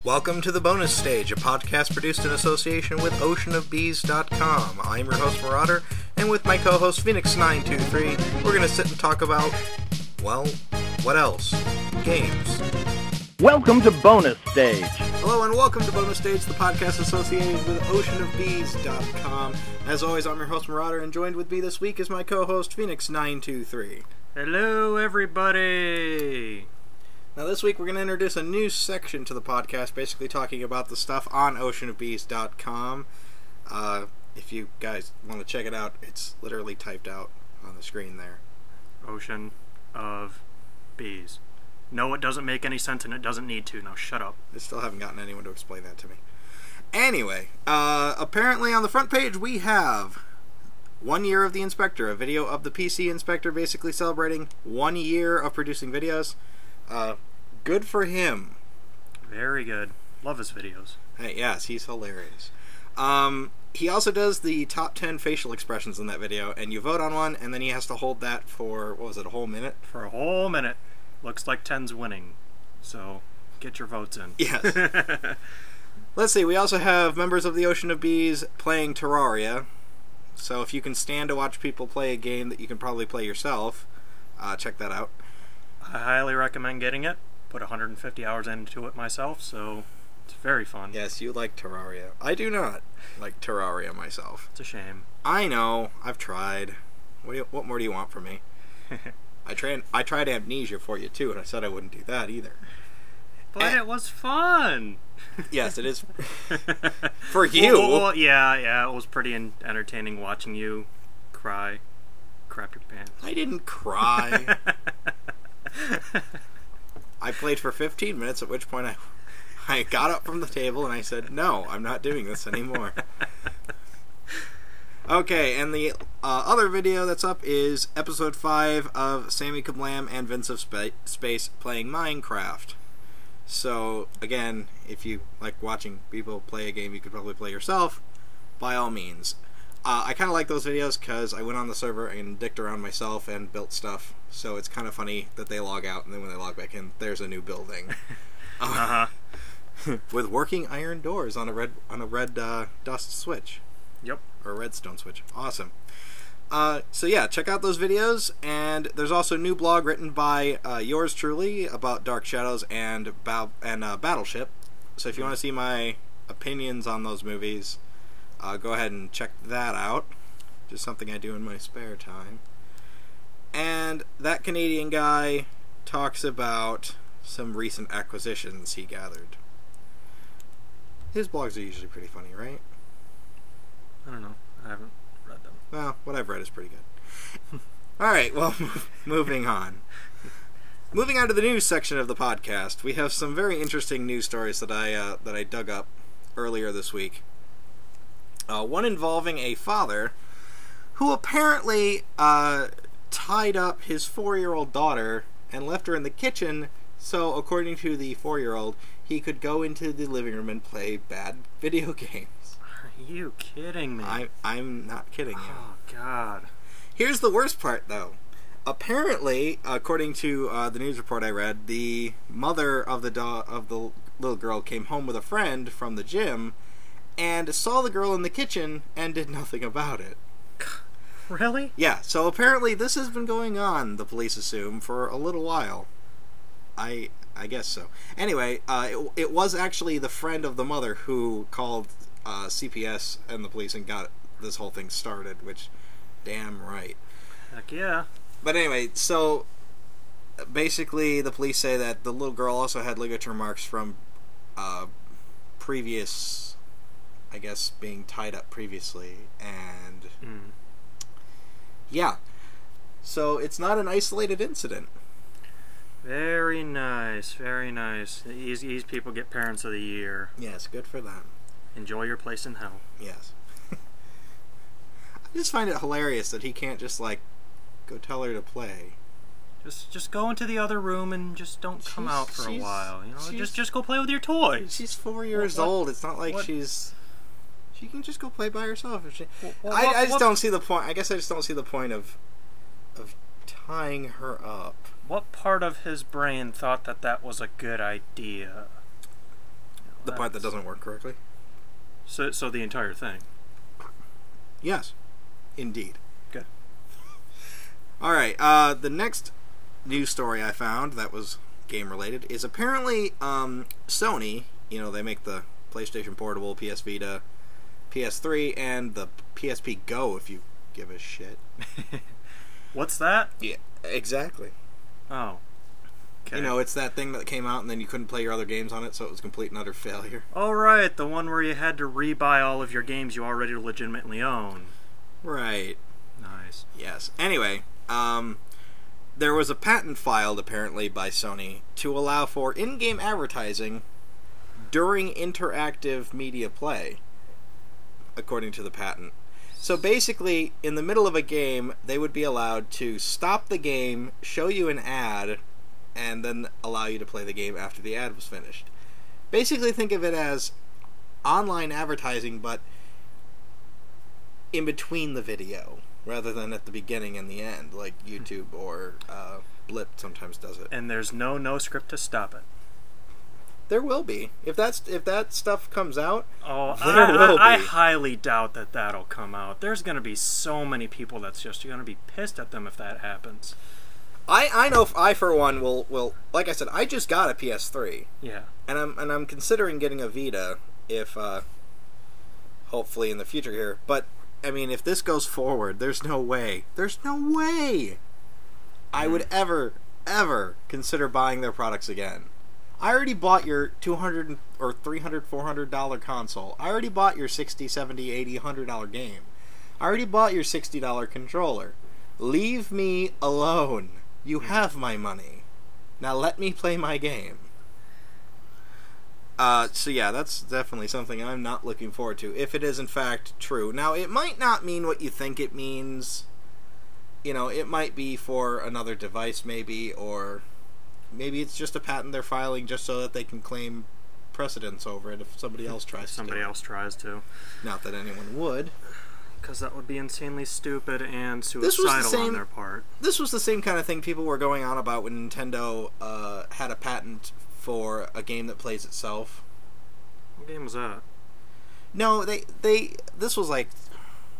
Welcome to the bonus stage, a podcast produced in association with oceanofbees.com. I'm your host Marauder, and with my co-host Phoenix923, we're going to sit and talk about, well, what else? Games. Welcome to Bonus Stage. Hello and welcome to Bonus Stage, the podcast associated with oceanofbees.com. As always, I'm your host Marauder, and joined with me this week is my co-host Phoenix923. Hello, everybody! Now this week we're going to introduce a new section to the podcast, basically talking about the stuff on oceanofbees.com. If you guys want to check it out, it's literally typed out on the screen there. Ocean of Bees. No, it doesn't make any sense and it doesn't need to. Now shut up. I still haven't gotten anyone to explain that to me. Anyway, apparently on the front page we have 1 year of the Inspector, a video of the PC Inspector basically celebrating 1 year of producing videos. Good for him. Very good. Love his videos. Hey, yes, he's hilarious. He also does the top 10 facial expressions in that video, and you vote on one, and then he has to hold that for, what was it, a whole minute? For a whole minute. Looks like 10's winning. So, get your votes in. Yes. Let's see, we also have members of the Ocean of Bees playing Terraria. So if you can stand to watch people play a game that you can probably play yourself, check that out. I highly recommend getting it. Put 150 hours into it myself, so it's very fun. Yes, you like Terraria. I do not like Terraria myself. It's a shame. I know. I've tried. What more do you want from me? I tried Amnesia for you, too, and I said I wouldn't do that either. But it was fun! Yes, it is. For you! Well, yeah, it was pretty entertaining watching you cry. Crap your pants. I didn't cry. I played for 15 minutes, at which point I got up from the table and I said, no, I'm not doing this anymore. Okay, and the other video that's up is episode 5 of Sammy Kablam and Vince of Space playing Minecraft. So, again, if you like watching people play a game you could probably play yourself, by all means. I kind of like those videos because I went on the server and dicked around myself and built stuff. So it's kind of funny that they log out and then when they log back in, there's a new building. With working iron doors on a red dust switch. Yep. Or a redstone switch. Awesome. So yeah, check out those videos. And there's also a new blog written by yours truly about Dark Shadows and Battleship. So if you want to see my opinions on those movies, go ahead and check that out. Just something I do in my spare time. And that Canadian guy talks about some recent acquisitions he gathered. His blogs are usually pretty funny, right? I don't know. I haven't read them. Well, what I've read is pretty good. Alright, well, moving on. Moving on to the news section of the podcast, we have some very interesting news stories that I dug up earlier this week. One involving a father who apparently tied up his 4-year-old daughter and left her in the kitchen so, according to the 4-year-old, he could go into the living room and play bad video games. Are you kidding me? I'm not kidding you. Oh, God. Here's the worst part, though. Apparently, according to the news report I read, the mother of the little girl came home with a friend from the gym and saw the girl in the kitchen and did nothing about it. Really? Yeah, so apparently this has been going on, the police assume, for a little while. I guess so. Anyway, it was actually the friend of the mother who called CPS and the police and got this whole thing started, which, damn right. Heck yeah. But anyway, so basically the police say that the little girl also had ligature marks from previous, I guess, being tied up previously, and yeah, so it's not an isolated incident. Very nice, very nice. These people get Parents of the Year. Yes, good for them. Enjoy your place in hell. Yes. I just find it hilarious that he can't just, like, go tell her to play. Just go into the other room and just don't come out for a while. You know, just go play with your toys. She's 4 years old. It's not like she can just go play by herself. If she. I just don't see the point. I guess I just don't see the point of tying her up. What part of his brain thought that was a good idea? The part that doesn't work correctly? So the entire thing? Yes. Indeed. Good. Alright, the next news story I found that was game-related is apparently Sony, you know, they make the PlayStation Portable, PS Vita, PS3, and the PSP Go, if you give a shit. What's that? Yeah, exactly. Oh. Okay. You know, it's that thing that came out and then you couldn't play your other games on it, so it was a complete and utter failure. Oh, right, the one where you had to rebuy all of your games you already legitimately own. Right. Nice. Yes. Anyway, there was a patent filed, apparently, by Sony to allow for in-game advertising during interactive media play, according to the patent. So basically, in the middle of a game, they would be allowed to stop the game, show you an ad, and then allow you to play the game after the ad was finished. Basically, think of it as online advertising, but in between the video, rather than at the beginning and the end, like YouTube or Blip sometimes does it. And there's no script to stop it. There will be. If that stuff comes out, oh, there will be. I highly doubt that that'll come out. There's going to be so many people that's just going to be pissed at them if that happens. I know I for one will like I said, I just got a PS3. Yeah. And I'm considering getting a Vita if hopefully in the future here. But I mean, if this goes forward, there's no way I would ever consider buying their products again. I already bought your $200 or $300, $400 console. I already bought your $60, $70, $80, $100 game. I already bought your $60 controller. Leave me alone. You have my money. Now let me play my game. So yeah, that's definitely something I'm not looking forward to, if it is in fact true. Now, it might not mean what you think it means. You know, it might be for another device, maybe, or maybe it's just a patent they're filing just so that they can claim precedence over it if somebody else tries to. Somebody else tries to. Not that anyone would. Because that would be insanely stupid and suicidal on their part. This was the same kind of thing people were going on about when Nintendo had a patent for a game that plays itself. What game was that? No, this was like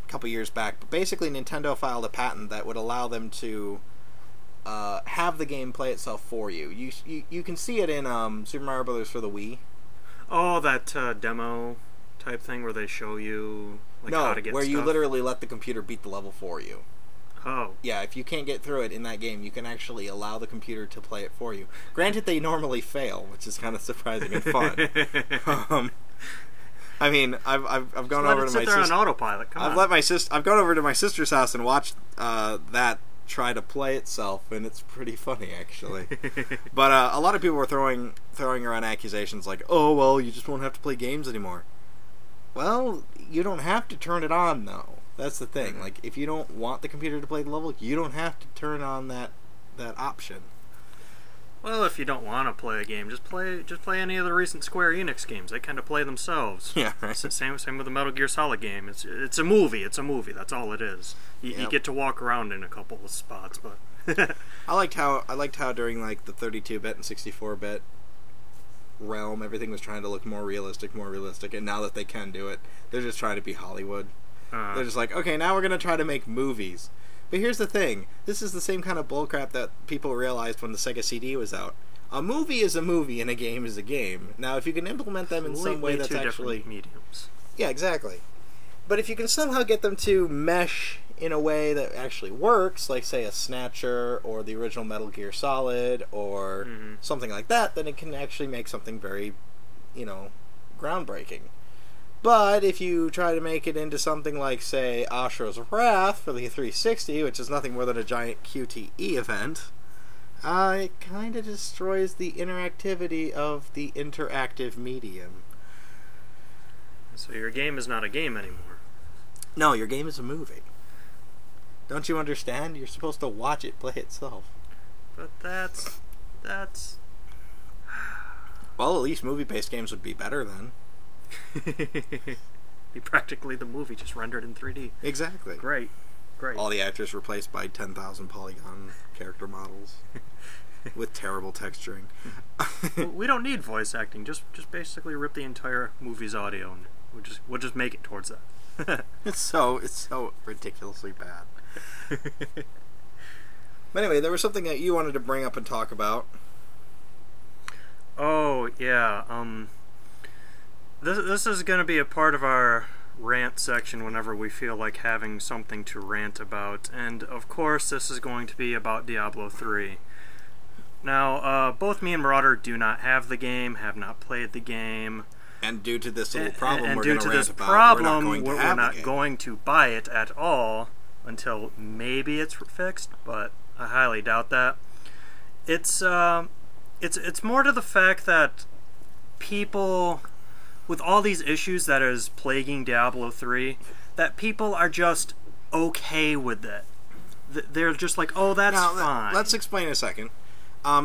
a couple years back, but basically Nintendo filed a patent that would allow them to have the game play itself for you. You can see it in Super Mario Brothers for the Wii. Oh, that demo type thing where they show you how to get where stuff? you literally let the computer beat the level for you. Oh. Yeah, if you can't get through it in that game, you can actually allow the computer to play it for you. Granted, they normally fail, which is kind of surprising and fun. I mean, I've gone over to my sister. On autopilot. Come on. I've gone over to my sister's house and watched that try to play itself, and it's pretty funny actually. But a lot of people were throwing around accusations like, "Oh well, you just won't have to play games anymore." Well, you don't have to turn it on though. That's the thing. Like, if you don't want the computer to play the level, you don't have to turn on that option. Well, if you don't want to play a game, just play any of the recent Square Enix games. They kind of play themselves. Yeah, right. Same with the Metal Gear Solid game. It's a movie. It's a movie. That's all it is. You get to walk around in a couple of spots, but I liked how during like the 32-bit and 64-bit realm, everything was trying to look more realistic, and now that they can do it, they're just trying to be Hollywood. They're just like, okay, now we're going to try to make movies. But here's the thing. This is the same kind of bullcrap that people realized when the Sega CD was out. A movie is a movie and a game is a game. Now, if you can implement them in some way that's actually... mediums. Yeah, exactly. But if you can somehow get them to mesh in a way that actually works, like, say, a Snatcher or the original Metal Gear Solid or something like that, then it can actually make something very, groundbreaking. But if you try to make it into something like, say, Asura's Wrath for the 360, which is nothing more than a giant QTE event, it kind of destroys the interactivity of the interactive medium. So your game is not a game anymore. No, your game is a movie. Don't you understand? You're supposed to watch it play itself. But that's... Well, at least movie-based games would be better then. Be practically the movie just rendered in 3D. Exactly. Great. All the actors replaced by 10,000 polygon character models. with terrible texturing. We don't need voice acting. Just basically rip the entire movie's audio, and we'll just make it towards that. It's so ridiculously bad. But anyway, there was something that you wanted to bring up and talk about. Oh yeah. This is going to be a part of our rant section whenever we feel like having something to rant about, and of course this is going to be about Diablo 3. Now, both me and Marauder do not have the game, have not played the game, and due to this little problem we're not going to buy it at all until maybe it's fixed, but I highly doubt that. It's more to the fact that people, with all these issues that is plaguing Diablo 3, that people are just okay with it. They're just like, oh, that's fine. Let's explain in a second.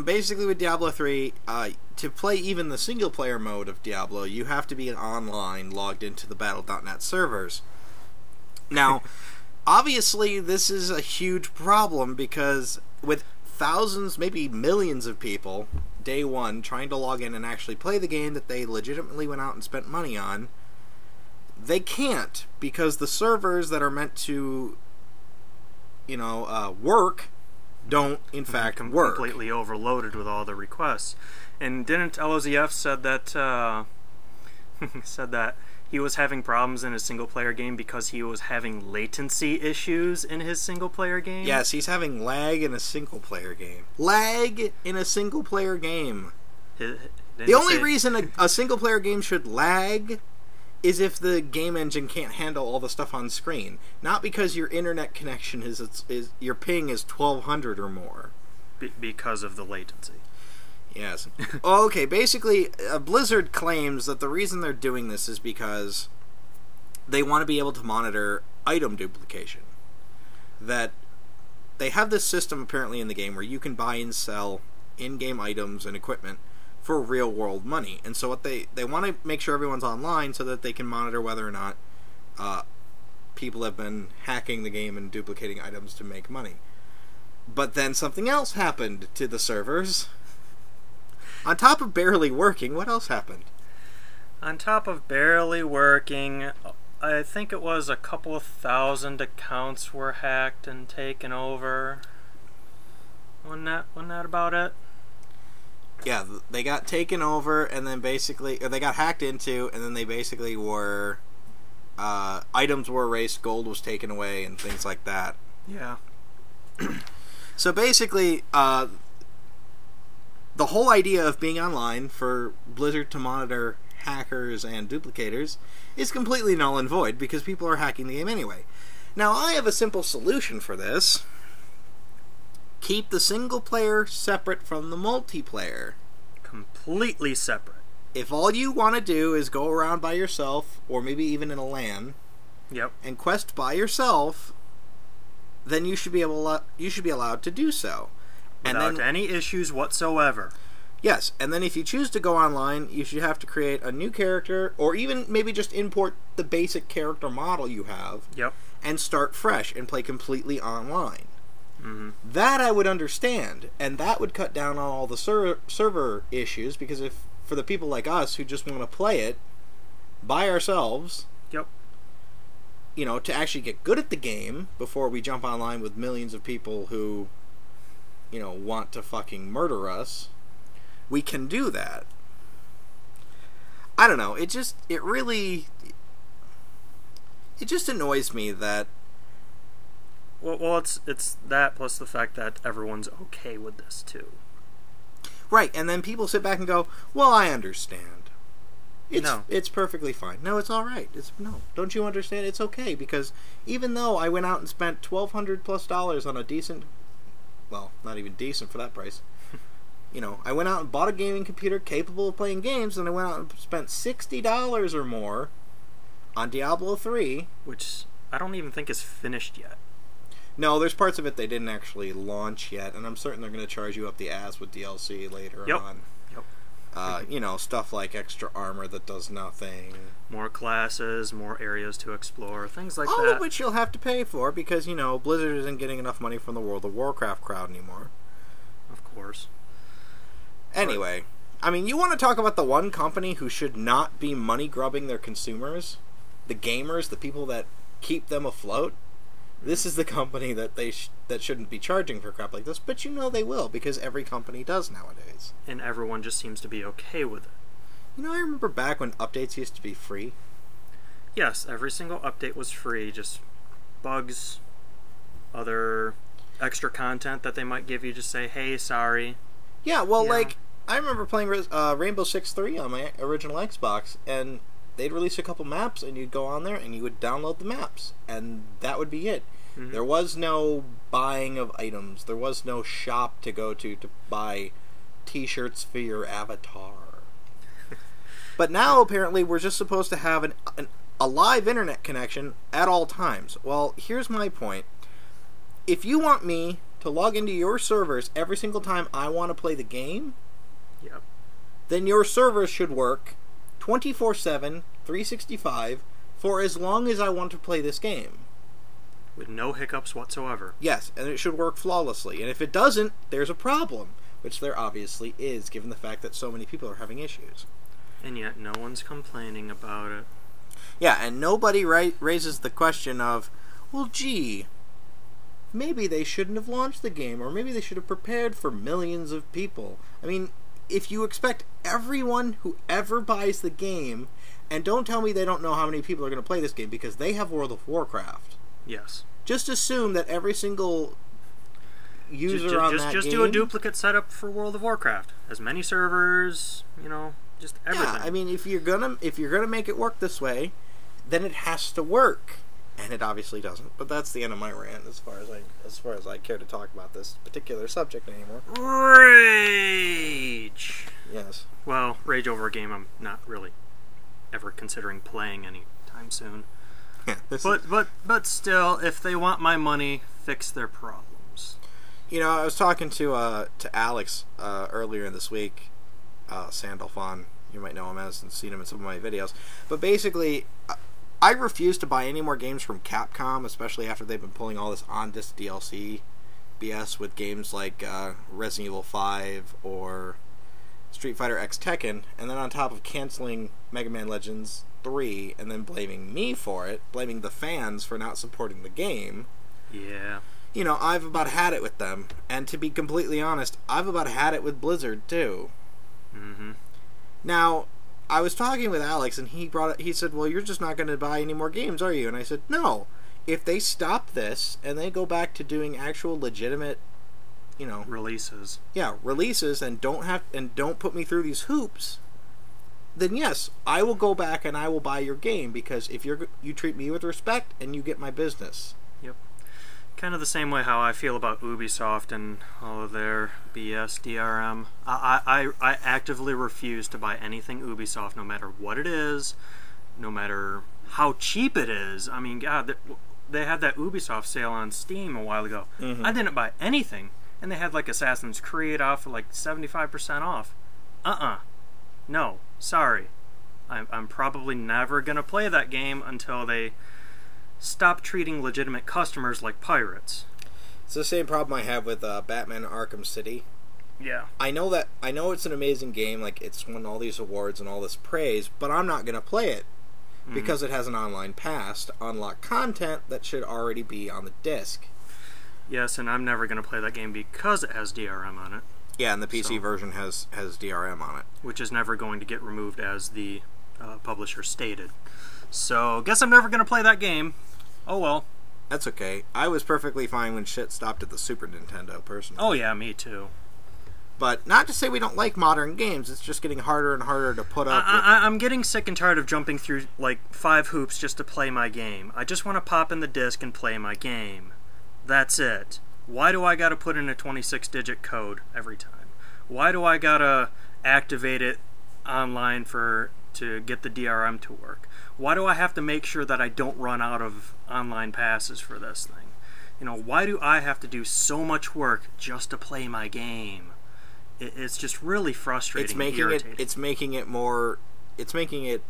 Basically, with Diablo 3, to play even the single-player mode of Diablo, you have to be online, logged into the Battle.net servers. Now, obviously, this is a huge problem because with thousands, maybe millions of people, day one, trying to log in and actually play the game that they legitimately went out and spent money on, they can't, because the servers that are meant to, work don't, in fact, work. Completely overloaded with all the requests. And didn't LOZF said that he was having problems in his single-player game because he was having latency issues in his single-player game? Yes, he's having lag in a single-player game. Lag in a single-player game. The only reason a single-player game should lag is if the game engine can't handle all the stuff on screen. Not because your internet connection is your ping is 1200 or more. Because of the latency. Yes. Okay, basically, Blizzard claims that the reason they're doing this is because they want to be able to monitor item duplication. That they have this system apparently in the game where you can buy and sell in-game items and equipment for real-world money. And so what they want to make sure everyone's online so that they can monitor whether or not people have been hacking the game and duplicating items to make money. But then something else happened to the servers. On top of barely working, what else happened? On top of barely working, I think it was a couple of thousand accounts were hacked and taken over. Wasn't that about it? Yeah, they got taken over, and then basically, or they got hacked into, and then they basically were, items were erased, gold was taken away, and things like that. Yeah. So basically, the whole idea of being online for Blizzard to monitor hackers and duplicators is completely null and void because people are hacking the game anyway. Now, I have a simple solution for this. Keep the single player separate from the multiplayer. Completely separate. If all you want to do is go around by yourself, or maybe even in a LAN, yep, and quest by yourself, then you should be allowed to do so. Without any issues whatsoever. Yes, and then if you choose to go online, you should have to create a new character, or even maybe just import the basic character model you have, yep, and start fresh and play completely online. Mm-hmm. That I would understand, and that would cut down on all the server issues, because if for the people like us who just want to play it by ourselves, yep, to actually get good at the game before we jump online with millions of people who want to fucking murder us, we can do that. I don't know, it just annoys me that... Well, it's that plus the fact that everyone's okay with this, too. Right, and then people sit back and go, well, I understand. It's perfectly fine. No, it's alright. No, don't you understand? It's okay, because even though I went out and spent $1,200+ on a decent... Well, not even decent for that price. I went out and bought a gaming computer capable of playing games, and I went out and spent $60 or more on Diablo 3. Which I don't even think is finished yet. No, there's parts of it they didn't actually launch yet, and I'm certain they're going to charge you up the ass with DLC later on. Yep. Stuff like extra armor that does nothing. More classes, more areas to explore, things like that. All of which you'll have to pay for because, Blizzard isn't getting enough money from the World of Warcraft crowd anymore. Of course. Anyway, I mean, you want to talk about the one company who should not be money grubbing their consumers, the gamers, the people that keep them afloat. This is the company that that shouldn't be charging for crap like this, but you know they will, because every company does nowadays. And everyone just seems to be okay with it. You know, I remember back when updates used to be free. Yes, every single update was free, just bugs, other extra content that they might give you, just say, hey, sorry. Yeah, well, like, I remember playing Rainbow Six 3 on my original Xbox, and they'd release a couple maps, and you'd go on there, and you would download the maps, and that would be it. Mm-hmm. There was no buying of items. There was no shop to go to buy t-shirts for your avatar. But now, apparently, we're just supposed to have a live internet connection at all times. Well, here's my point. If you want me to log into your servers every single time I want to play the game, yep, then your servers should work 24/7, 365, for as long as I want to play this game. With no hiccups whatsoever. Yes, and it should work flawlessly. And if it doesn't, there's a problem, which there obviously is, given the fact that so many people are having issues. And yet no one's complaining about it. Yeah, and nobody raises the question of, well, gee, maybe they shouldn't have launched the game, or maybe they should have prepared for millions of people. I mean, if you expect everyone who ever buys the game, and don't tell me they don't know how many people are going to play this game, because they have World of Warcraft. Yes. Just assume that every single user on that game... Just do a duplicate setup for World of Warcraft. As many servers, you know, just everything. Yeah, I mean, if you're gonna make it work this way, then it has to work. And it obviously doesn't. But that's the end of my rant as far as I care to talk about this particular subject anymore. Rage! Yes. Well, rage over a game I'm not really ever considering playing anytime soon. Yeah, but still, if they want my money, fix their problems. You know, I was talking to Alex earlier this week, Sandalphon. You might know him as and seen him in some of my videos. But basically, I refuse to buy any more games from Capcom, especially after they've been pulling all this on-disc DLC BS with games like Resident Evil 5 or Street Fighter X Tekken, and then on top of canceling Mega Man Legends 3 and then blaming me for it, blaming the fans for not supporting the game. Yeah. You know, I've about had it with them, and to be completely honest, I've about had it with Blizzard too. Mm-hmm. Now, I was talking with Alex, and he said, well, you're just not going to buy any more games, are you? And I said, no. If they stop this, and they go back to doing actual legitimate, you know... releases. Yeah, releases, and don't put me through these hoops, then yes, I will go back and I will buy your game, because if you treat me with respect, and you get my business. Yep. Kind of the same way how I feel about Ubisoft and all of their BS DRM. I actively refuse to buy anything Ubisoft, no matter what it is, no matter how cheap it is. I mean, God, they had that Ubisoft sale on Steam a while ago. Mm-hmm. I didn't buy anything, and they had like Assassin's Creed off for like 75% off. No, sorry. I'm probably never going to play that game until they stop treating legitimate customers like pirates. It's the same problem I have with Batman Arkham City. Yeah. I know it's an amazing game, like it's won all these awards and all this praise, but I'm not going to play it because it has an online pass to unlock content that should already be on the disc. Yes, and I'm never going to play that game because it has DRM on it. Yeah, and the PC version has DRM on it. Which is never going to get removed, as the publisher stated. So, guess I'm never going to play that game. Oh well. That's okay. I was perfectly fine when shit stopped at the Super Nintendo, personally. Oh yeah, me too. But not to say we don't like modern games, it's just getting harder and harder to put up with. I'm getting sick and tired of jumping through like 5 hoops just to play my game. I just want to pop in the disc and play my game. That's it. Why do I gotta put in a 26-digit code every time? Why do I gotta activate it online to get the DRM to work? Why do I have to make sure that I don't run out of online passes for this thing? You know, why do I have to do so much work just to play my game? It's just really frustrating. It's making it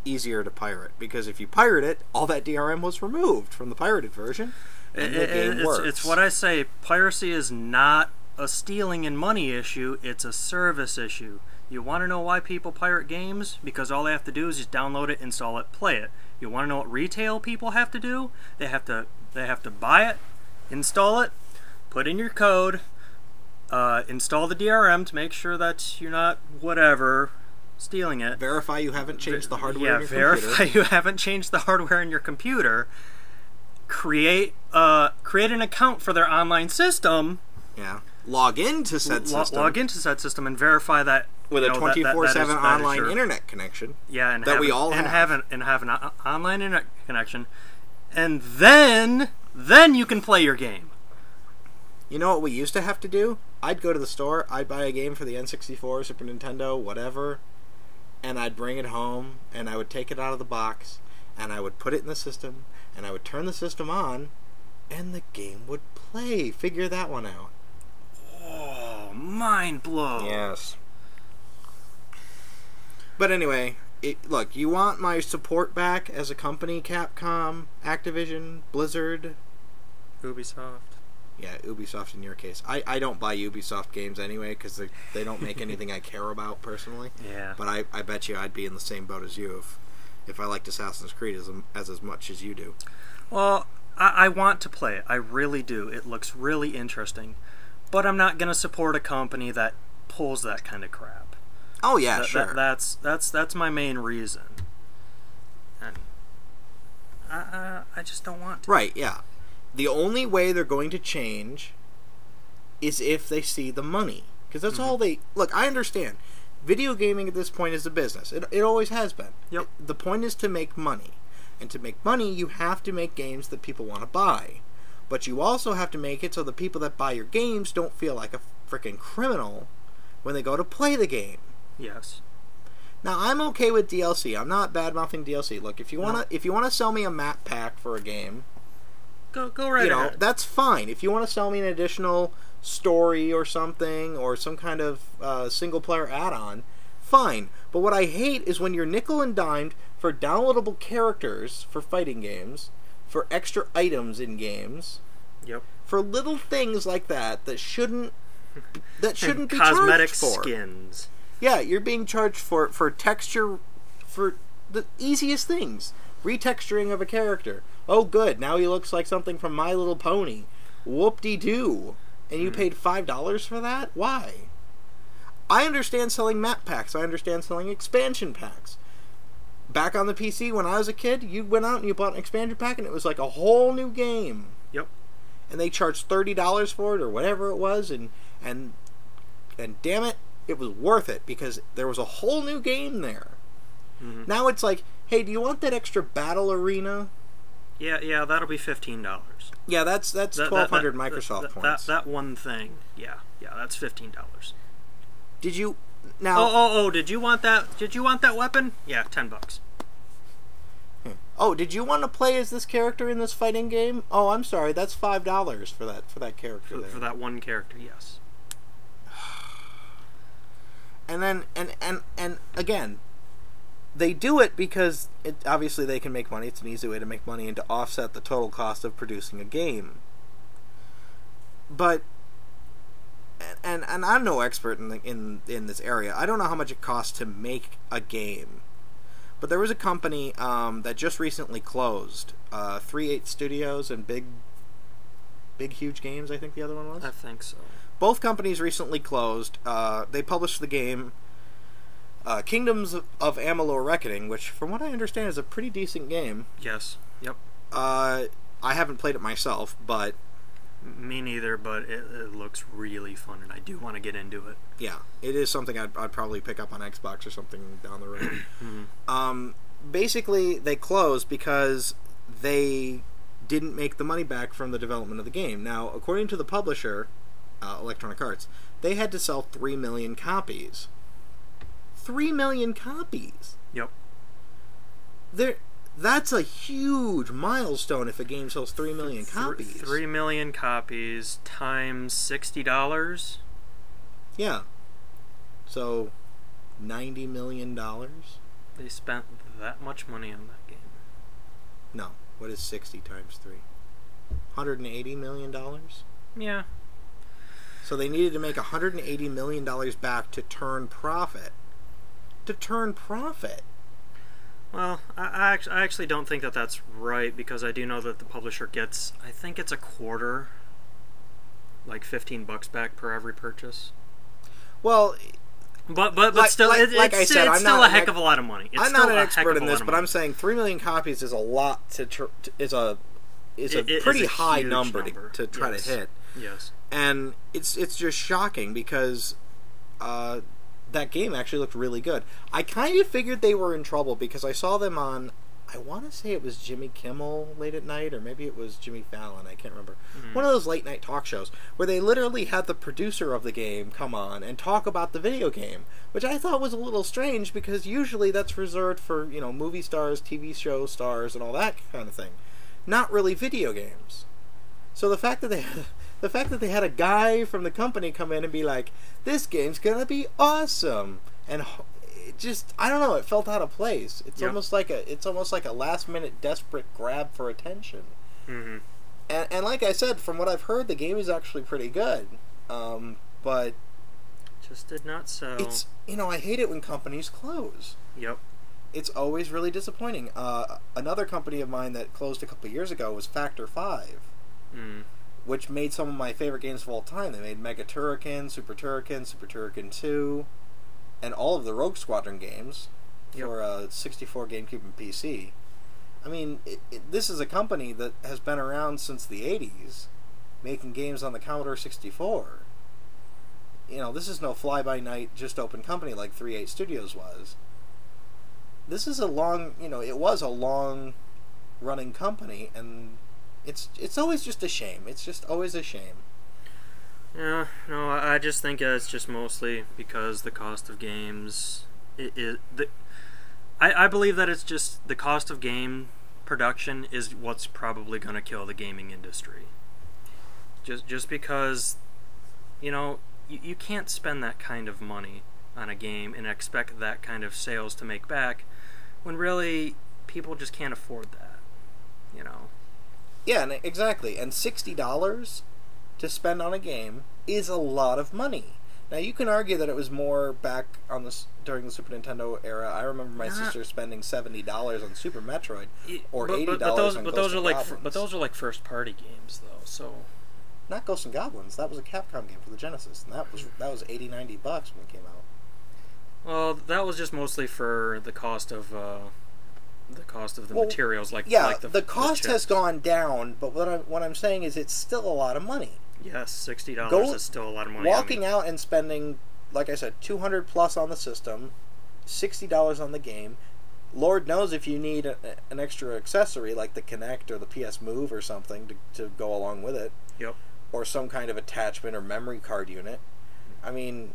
easier to pirate, because if you pirate it, all that DRM was removed from the pirated version, and the game works. It's what I say. Piracy is not a stealing and money issue, it's a service issue. You want to know why people pirate games? Because all they have to do is just download it, install it, play it. You want to know what retail people have to do? They have to buy it, install it, put in your code, install the DRM to make sure that you're not whatever stealing it. Verify you haven't changed the hardware in your computer. Yeah, verify you haven't changed the hardware in your computer. Create an account for their online system. Yeah. Log into said system. Log into said system and verify that with a 24/7 online internet connection. Yeah, and that we all have. And have an online internet connection, and then you can play your game. You know what we used to have to do? I'd go to the store, I'd buy a game for the N64, Super Nintendo, whatever, and I'd bring it home, and I would take it out of the box, and I would put it in the system, and I would turn the system on, and the game would play. Figure that one out. Oh, mind blow. Yes. But anyway, look, you want my support back as a company, Capcom, Activision, Blizzard, Ubisoft. Yeah, Ubisoft in your case. I don't buy Ubisoft games anyway because they don't make anything I care about personally. Yeah. But I bet you I'd be in the same boat as you if I liked Assassin's Creed as much as you do. Well, I want to play it. I really do. It looks really interesting. But I'm not going to support a company that pulls that kind of crap. Oh yeah, sure. That's my main reason. And I just don't want to. Right, yeah. The only way they're going to change is if they see the money. Because that's all they... Look, I understand. Video gaming at this point is a business. It always has been. Yep. The point is to make money. And to make money, you have to make games that people want to buy. But you also have to make it so the people that buy your games don't feel like a freaking criminal when they go to play the game. Yes. Now, I'm okay with DLC. I'm not bad-mouthing DLC. Look, if you wanna sell me a map pack for a game... Go right ahead. That's fine. If you want to sell me an additional story or something, or some kind of single-player add-on, fine. But what I hate is when you're nickel and dimed for downloadable characters for fighting games, for extra items in games, yep, for little things like that shouldn't be cosmetic charged for. Skins. Yeah, you're being charged for texture, for the easiest things. Retexturing of a character. Oh, good. Now he looks like something from My Little Pony. Whoop-de-doo. And you paid $5 for that? Why? I understand selling map packs. I understand selling expansion packs. Back on the PC, when I was a kid, you went out and you bought an expansion pack, and it was like a whole new game. Yep. And they charged $30 for it, or whatever it was, and damn it, it was worth it, because there was a whole new game there. Mm-hmm. Now it's like, hey, do you want that extra battle arena? Yeah, that'll be $15. Yeah, that's 1,200 Microsoft points. That one thing, yeah, that's $15. Did you now? Oh! Did you want that? Did you want that weapon? Yeah, $10. Oh, did you want to play as this character in this fighting game? Oh, I'm sorry, that's $5 for that character. For that one character, yes. And then and again. They do it because obviously they can make money. It's an easy way to make money and to offset the total cost of producing a game. But and I'm no expert in this area. I don't know how much it costs to make a game. But there was a company that just recently closed, 3/8 Studios and Big Huge Games, I think the other one was. I think so. Both companies recently closed. They published the game Kingdoms of Amalur Reckoning, which, from what I understand, is a pretty decent game. Yes. Yep. I haven't played it myself, but... Me neither, but it looks really fun, and I do want to get into it. Yeah, it is something I'd probably pick up on Xbox or something down the road. Mm-hmm. Basically, they closed because they didn't make the money back from the development of the game. Now, according to the publisher, Electronic Arts, they had to sell 3 million copies. 3 million copies. Yep. That's a huge milestone if a game sells 3 million copies. 3 million copies times $60? Yeah. So, $90 million? They spent that much money on that game. No. What is 60 times 3? $180 million? Yeah. So they needed to make $180 million back to turn profit. Well, I actually don't think that that's right, because I do know that the publisher gets, I think it's a quarter, like $15 back per every purchase. Well, but still, it's still a heck of a lot of money. I'm not an expert in this, but I'm saying 3 million copies is a lot is a pretty high number to try to hit. Yes. And it's just shocking because that game actually looked really good. I kind of figured they were in trouble because I saw them on, I want to say it was Jimmy Kimmel late at night, or maybe it was Jimmy Fallon, I can't remember. One of those late night talk shows where they literally had the producer of the game come on and talk about the video game, which I thought was a little strange because usually that's reserved for, movie stars, TV show stars, and all that kind of thing. Not really video games. So the fact that they had a guy from the company come in and be like, this game's gonna be awesome, and it just, I don't know, it felt out of place. It's almost like a last minute desperate grab for attention. Mm-hmm. And like I said, from what I've heard, the game is actually pretty good. But just did not sell. It's, I hate it when companies close. Yep. It's always really disappointing. Another company of mine that closed a couple years ago was Factor 5. Which made some of my favorite games of all time. They made Mega Turrican, Super Turrican 2, and all of the Rogue Squadron games for 64 GameCube and PC. I mean, this is a company that has been around since the 80s, making games on the Commodore 64. This is no fly-by-night, just open company like 3-8 Studios was. This is it was a long-running company, and it's always just a shame. It's just always a shame. Yeah, no, I just think it's just mostly because the cost of games. I believe that it's just the cost of game production is what's probably going to kill the gaming industry. Just because, you can't spend that kind of money on a game and expect that kind of sales to make back, when really people just can't afford that. Yeah, exactly. And $60 to spend on a game is a lot of money. Now, you can argue that it was more back during the Super Nintendo era. I remember my sister spending $70 on Super Metroid, or $80 on Ghosts and Goblins. But those are like first-party games, though. So, not Ghosts and Goblins. That was a Capcom game for the Genesis, and that was $80-$90 when it came out. Well, that was just mostly for the cost of the materials, the cost has gone down, but what I'm saying is it's still a lot of money. Yes, $60 is still a lot of money. Walking out and spending, like I said, $200 plus on the system, $60 on the game. Lord knows if you need an extra accessory like the Kinect or the PS Move or something to go along with it. Yep. Or some kind of attachment or memory card unit. I mean,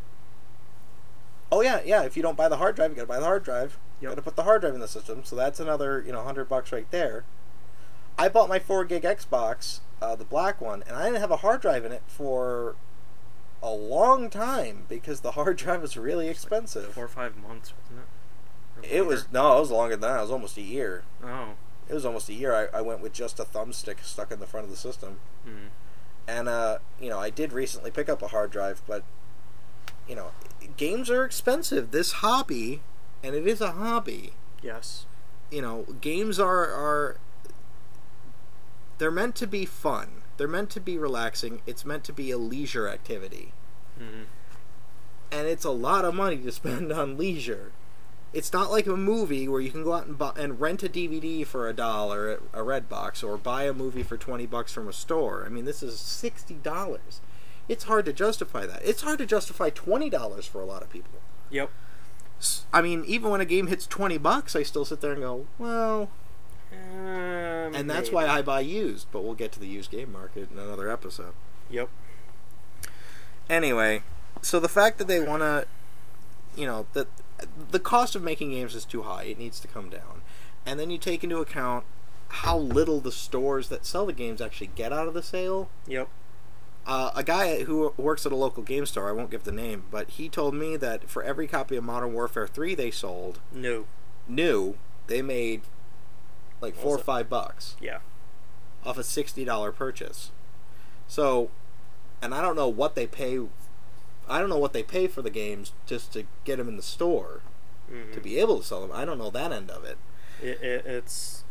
if you don't buy the hard drive, you gotta buy the hard drive. You gotta put the hard drive in the system, so that's another $100 right there. I bought my 4 gig Xbox, the black one, and I didn't have a hard drive in it for a long time because the hard drive was really expensive. Like 4 or 5 months, wasn't it? It was longer than that. It was almost a year. Oh. It was almost a year. I went with just a thumbstick stuck in the front of the system. And I did recently pick up a hard drive, but games are expensive. This hobby, and it is a hobby. Yes. Games are they're meant to be fun. They're meant to be relaxing. It's meant to be a leisure activity. And it's a lot of money to spend on leisure. It's not like a movie where you can go out and rent a DVD for $1 at a Redbox, or buy a movie for $20 from a store. I mean, this is $60. It's hard to justify that. It's hard to justify $20 for a lot of people. Yep. I mean, even when a game hits $20, I still sit there and go, well... and that's why I buy used, but we'll get to the used game market in another episode. Yep. Anyway, so the fact that they want to... that the cost of making games is too high. It needs to come down. And then you take into account how little the stores that sell the games actually get out of the sale. Yep. A guy who works at a local game store, I won't give the name, but he told me that for every copy of Modern Warfare 3 they sold... New, they made like $4 or $5. Yeah. Off a $60 purchase. So, and I don't know what they pay. I don't know what they pay for the games just to get them in the store to be able to sell them. I don't know that end of it. It's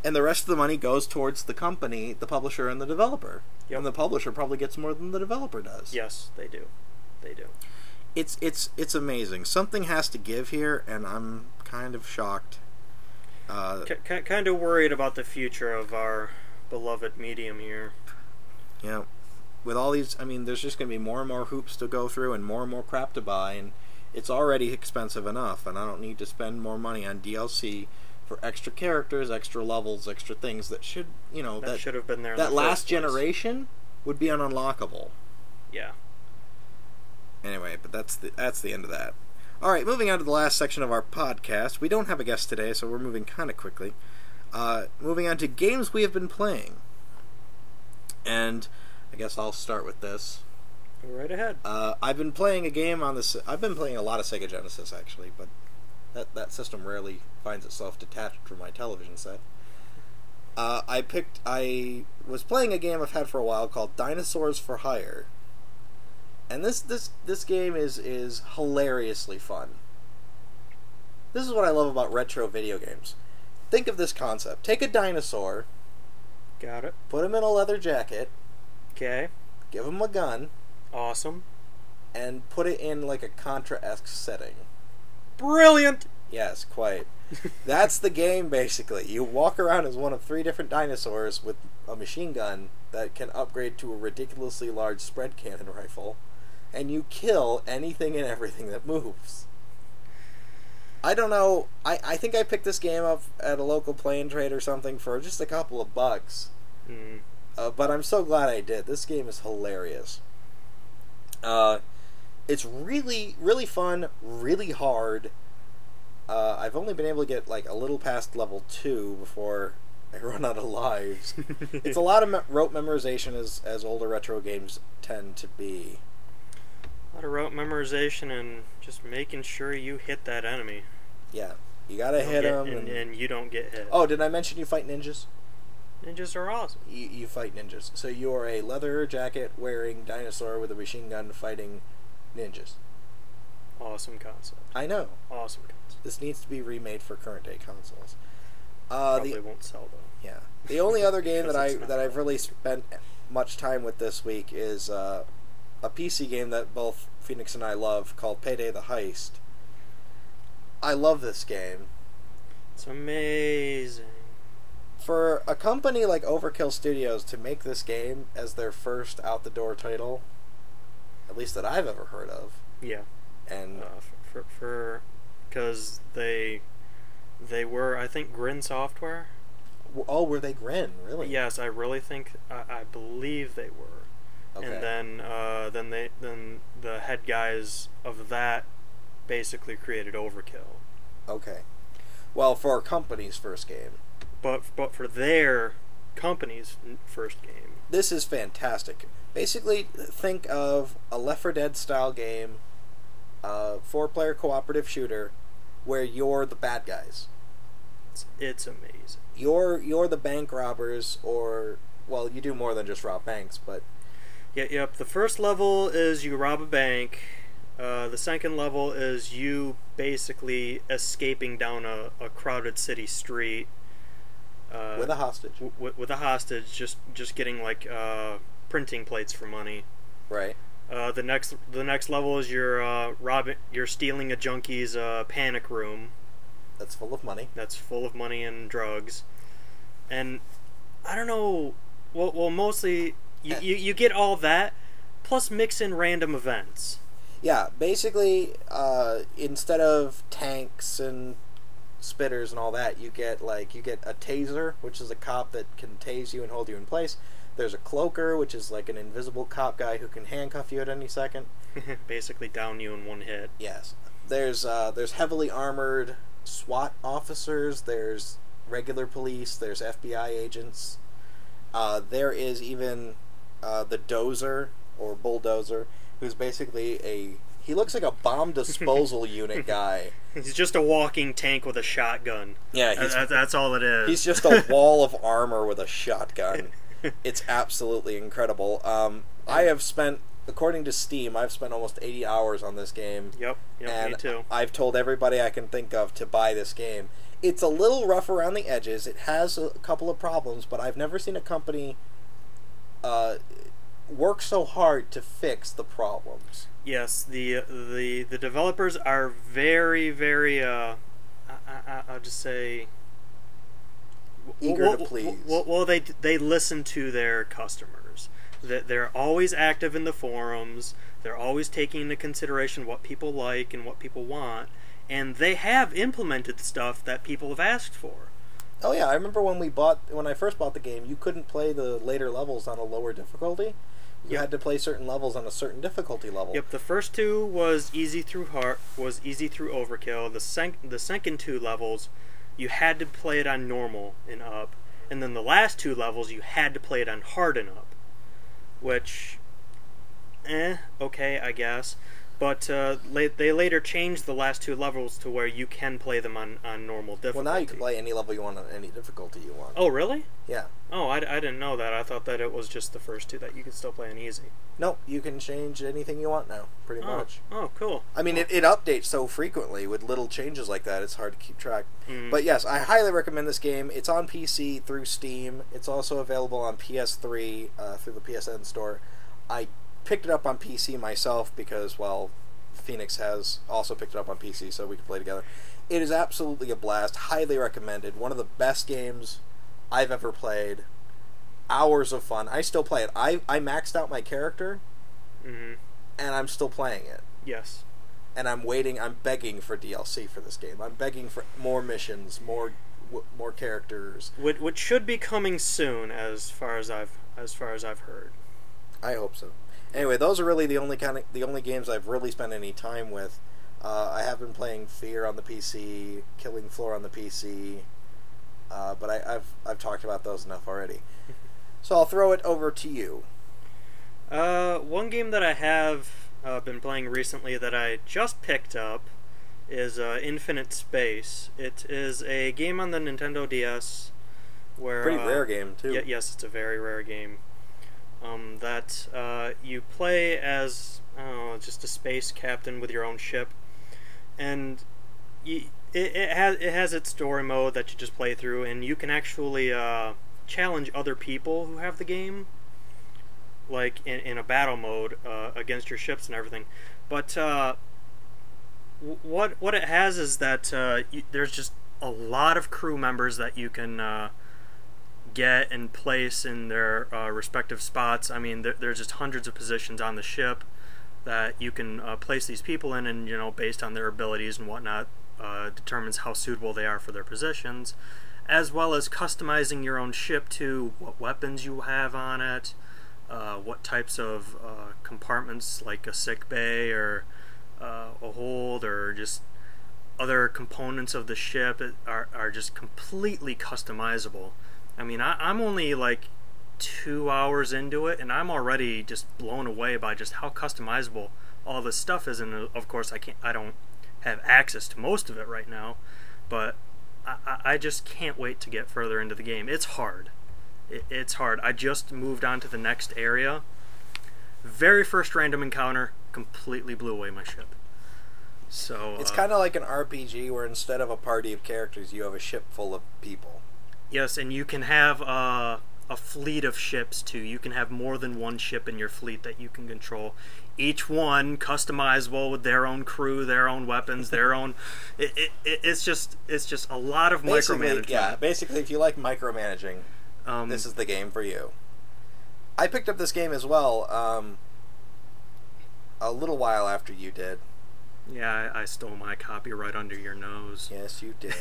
and the rest of the money goes towards the company, the publisher, and the developer. Yep. And the publisher probably gets more than the developer does. Yes, they do. They do. It's amazing. Something has to give here, and I'm kind of shocked. Kind of worried about the future of our beloved medium here. Yeah. With all these, I mean, there's just going to be more and more hoops to go through and more crap to buy, and it's already expensive enough, and I don't need to spend more money on DLC for extra characters, extra levels, extra things that should, that should have been there. That last generation would be unlockable. Yeah. Anyway, but that's the end of that. All right, moving on to the last section of our podcast. We don't have a guest today, so we're moving kind of quickly. Moving on to games we have been playing, and I guess I'll start with this. Go right ahead. I've been playing a game on this. I've been playing a lot of Sega Genesis actually, but that system rarely finds itself detached from my television set. I was playing a game I've had for a while called Dinosaurs for Hire, and this game is hilariously fun. This is what I love about retro video games. Think of this concept: take a dinosaur, got it, put him in a leather jacket, okay, give him a gun. Awesome. And put it in like a Contra-esque setting. Brilliant! Yes, quite. That's the game, basically. You walk around as one of 3 different dinosaurs with a machine gun that can upgrade to a ridiculously large spread cannon rifle, and you kill anything and everything that moves. I don't know. I think I picked this game up at a local play and trade or something for just a couple of bucks. But I'm so glad I did. This game is hilarious. It's really, really fun, really hard. I've only been able to get like a little past level 2 before I run out of lives. It's a lot of rote memorization as older retro games tend to be. A lot of rote memorization and just making sure you hit that enemy. Yeah, you gotta hit them. And you don't get hit. Oh, did I mention you fight ninjas? Ninjas are awesome. You fight ninjas. So you're a leather jacket wearing dinosaur with a machine gun fighting ninjas. Awesome concept. I know. Awesome concept. This needs to be remade for current day consoles. Probably won't sell though. Yeah. The only other game that I've really spent much time with this week is a PC game that both Phoenix and I love called Payday the Heist. I love this game. It's amazing. For a company like Overkill Studios to make this game as their first out-the-door title, at least that I've ever heard of. Yeah. And because they were, I think, Grin Software. Oh, were they Grin? Really? Yes, I really think I believe they were. Okay. And then the head guys of that basically created Overkill. Okay. Well, for our company's first game. But for their company's first game. This is fantastic. Basically, think of a Left 4 Dead style game, 4-player cooperative shooter, where you're the bad guys. It's amazing. You're the bank robbers, or well, you do more than just rob banks, but yep. The first level is you rob a bank. The second level is you basically escaping down a crowded city street. With a hostage. With a hostage, just getting like printing plates for money. Right. The next level is you're stealing a junkie's panic room. That's full of money. That's full of money and drugs. And I don't know. Well, mostly you get all that, plus mix in random events. Yeah, basically, instead of tanks and spitters and all that, you get a taser, which is a cop that can tase you and hold you in place. There's a cloaker, which is like an invisible cop guy who can handcuff you at any second. Basically down you in one hit. Yes. There's heavily armored SWAT officers, there's regular police, there's FBI agents. There is even the dozer, or bulldozer, who's basically he looks like a bomb disposal unit guy. He's just a walking tank with a shotgun. Yeah, that's all it is. He's just a wall of armor with a shotgun. It's absolutely incredible. I have spent, according to Steam, I've spent almost 80 hours on this game. Yep, and me too. I've told everybody I can think of to buy this game. It's a little rough around the edges. It has a couple of problems, but I've never seen a company work so hard to fix the problems. Yes, the developers are very, very, I'll just say... eager to please. Well, they listen to their customers. They're always active in the forums. They're always taking into consideration what people like and what people want. And they have implemented stuff that people have asked for. Oh yeah, I remember when I first bought the game, you couldn't play the later levels on a lower difficulty. You had to play certain levels on a certain difficulty level. Yep, the first two was easy through overkill. The second two levels, you had to play it on normal and up, and then the last two levels you had to play it on hard and up, which, okay, I guess. But they later changed the last two levels to where you can play them on normal difficulty. Well, now you can play any level you want on any difficulty you want. Oh, really? Yeah. Oh, I didn't know that. I thought that it was just the first two that you could still play on easy. Nope, you can change anything you want now, pretty much. Oh, cool. I mean, it updates so frequently with little changes like that, it's hard to keep track. Mm. But yes, I highly recommend this game. It's on PC through Steam. It's also available on PS3 through the PSN store. I picked it up on PC myself because, well, Phoenix has also picked it up on PC so we can play together. It is absolutely a blast. Highly recommended. One of the best games I've ever played. Hours of fun. I still play it. I maxed out my character, and I'm still playing it. Yes. And I'm begging for DLC for this game. I'm begging for more missions, more characters. Which should be coming soon, as far as I've heard. I hope so. Anyway, those are really the only games I've really spent any time with. I have been playing Fear on the PC, Killing Floor on the PC, but I've talked about those enough already. So I'll throw it over to you. One game that I have been playing recently that I just picked up is Infinite Space. It is a game on the Nintendo DS where pretty rare game too. Yes, it's a very rare game. That you play as just a space captain with your own ship, and it has its story mode that you just play through, and you can actually challenge other people who have the game, like in a battle mode against your ships and everything. But what it has is that there's just a lot of crew members that you can get and place in their respective spots. I mean, there's just hundreds of positions on the ship that you can place these people in, and based on their abilities and whatnot, determines how suitable they are for their positions, as well as customizing your own ship to what weapons you have on it, what types of compartments, like a sick bay or a hold, or just other components of the ship are just completely customizable. I mean, I'm only like 2 hours into it, and I'm already just blown away by just how customizable all this stuff is. And of course, I don't have access to most of it right now, but I just can't wait to get further into the game. It's hard. It's hard. I just moved on to the next area. Very first random encounter, completely blew away my ship. So it's kind of like an RPG where instead of a party of characters, you have a ship full of people. Yes, and you can have a fleet of ships too. You can have more than one ship in your fleet that you can control. Each one customizable with their own crew, their own weapons, their own. It's just a lot of micromanagement. Yeah, basically, if you like micromanaging, this is the game for you. I picked up this game as well a little while after you did. Yeah, I stole my copy right under your nose. Yes, you did.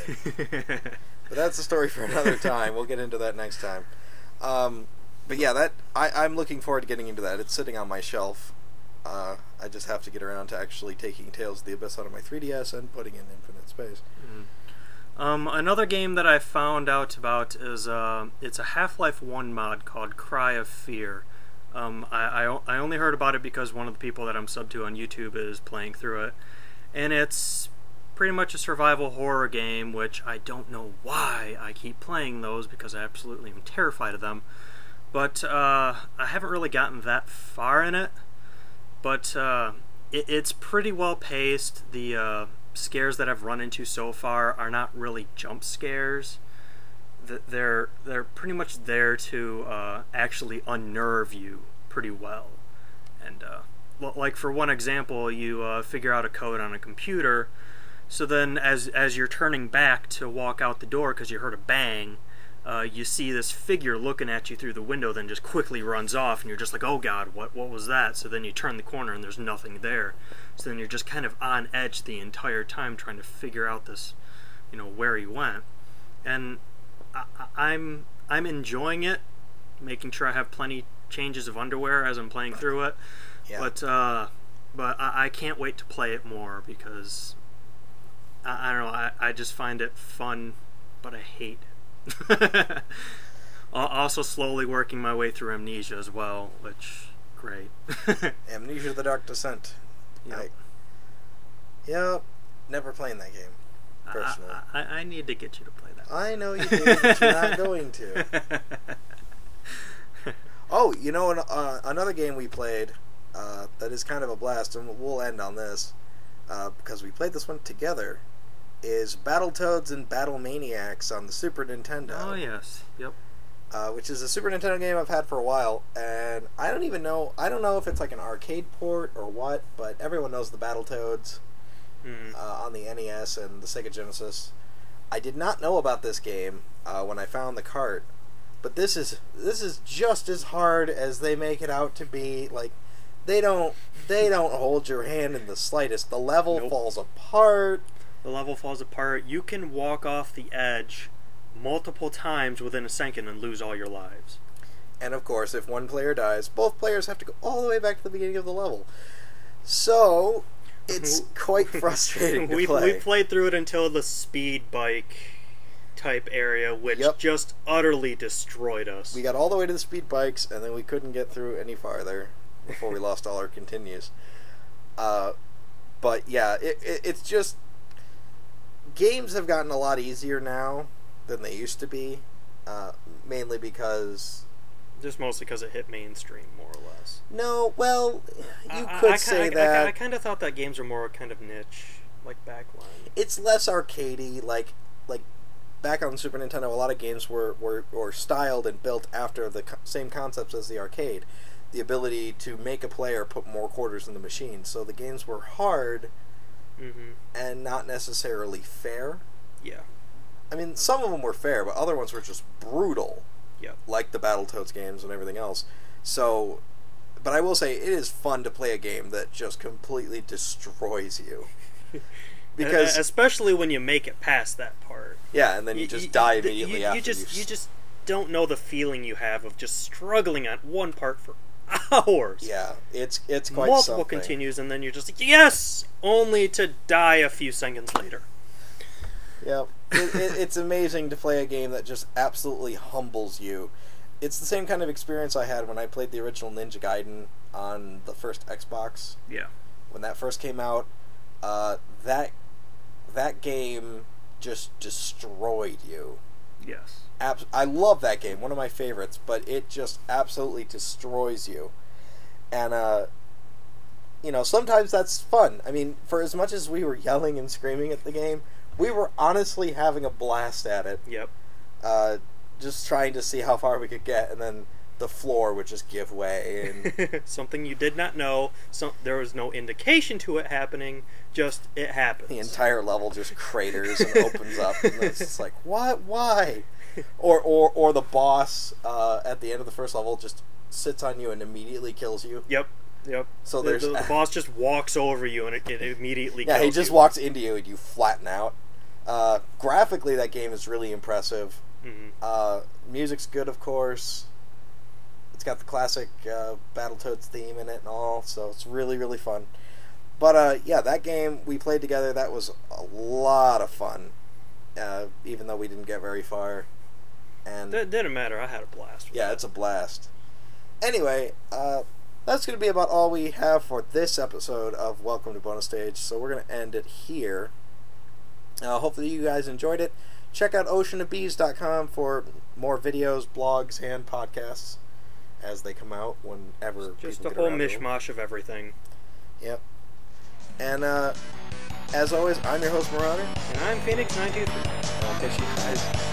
But that's a story for another time. We'll get into that next time. But yeah, I'm looking forward to getting into that. It's sitting on my shelf. I just have to get around to actually taking Tales of the Abyss out of my 3DS and putting in Infinite Space. Another game that I found out about is it's a Half-Life 1 mod called Cry of Fear. I only heard about it because one of the people that I'm subbed to on YouTube is playing through it, and it's pretty much a survival horror game, which I don't know why I keep playing those, because I absolutely am terrified of them. but I haven't really gotten that far in it. But it's pretty well paced. The scares that I've run into so far are not really jump scares. They're pretty much there to actually unnerve you pretty well. And like for one example, you figure out a code on a computer. So then, as you're turning back to walk out the door because you heard a bang, you see this figure looking at you through the window, then just quickly runs off, and you're just like, oh god, what was that? So then you turn the corner and there's nothing there. So then you're just kind of on edge the entire time trying to figure out this, where he went. And I'm enjoying it, making sure I have plenty changes of underwear as I'm playing through it. Yeah. But I can't wait to play it more because I don't know, I just find it fun, but I hate it. Also slowly working my way through Amnesia as well, which, great. Amnesia: The Dark Descent. Yep. Never playing that game, personally. I need to get you to play that. I know you do, but you're not going to. Oh, another game we played that is kind of a blast, and we'll end on this, because we played this one together, is Battletoads and Battlemaniacs on the Super Nintendo. Oh, yes. Yep. Which is a Super Nintendo game I've had for a while, and I don't know if it's like an arcade port or what, but everyone knows the Battletoads on the NES and the Sega Genesis. I did not know about this game when I found the cart, but this is just as hard as they make it out to be. Like, they don't hold your hand in the slightest. The level falls apart. The level falls apart. You can walk off the edge multiple times within a second and lose all your lives. And of course, if one player dies, both players have to go all the way back to the beginning of the level. So it's quite frustrating to play. We played through it until the speed bike type area, which just utterly destroyed us. We got all the way to the speed bikes, and then we couldn't get through any farther before we lost all our continues. But yeah, it's just, games have gotten a lot easier now than they used to be, mainly because... Just mostly because it hit mainstream, more or less. No, well, you could say that. I kind of thought that games were more kind of niche, like backline. It's less arcadey, like back on Super Nintendo, a lot of games were styled and built after the same concepts as the arcade. The ability to make a player put more quarters in the machine. So the games were hard and not necessarily fair. Yeah. I mean, some of them were fair, but other ones were just brutal. Yep. Like the Battletoads games and everything else. So, but I will say, it is fun to play a game that just completely destroys you. Because especially when you make it past that part. Yeah, and then you just die immediately after. You just don't know the feeling you have of just struggling on one part for hours. Yeah, it's quite multiple something. Continues, and then you're just like, yes! Only to die a few seconds later. Yep. It's amazing to play a game that just absolutely humbles you. It's the same kind of experience I had when I played the original Ninja Gaiden on the first Xbox. Yeah. When that first came out, that game just destroyed you. Yes. I love that game, one of my favorites, but it just absolutely destroys you. And, sometimes that's fun. I mean, for as much as we were yelling and screaming at the game, we were honestly having a blast at it. Yep. Just trying to see how far we could get, and then the floor would just give way. And something you did not know. There was no indication to it happening. Just it happens. The entire level just craters and opens up, and it's just like, what? Why? Or the boss at the end of the first level just sits on you and immediately kills you. Yep. So the boss just walks over you and it immediately kills you. Yeah, he just walks into you and you flatten out. Graphically, that game is really impressive. Music's good, of course. It's got the classic Battletoads theme in it and all, so it's really, really fun. But, yeah, that game we played together, that was a lot of fun, even though we didn't get very far. And it didn't matter, I had a blast. Yeah, it's a blast. Anyway, that's going to be about all we have for this episode of Welcome to Bonus Stage, so we're going to end it here. Hopefully you guys enjoyed it. Check out oceanofbees.com for more videos, blogs, and podcasts. as they come out whenever. Just a whole mishmash of everything. Yep. And as always, I'm your host Marauder, and I'm Phoenix 923. I'll catch you guys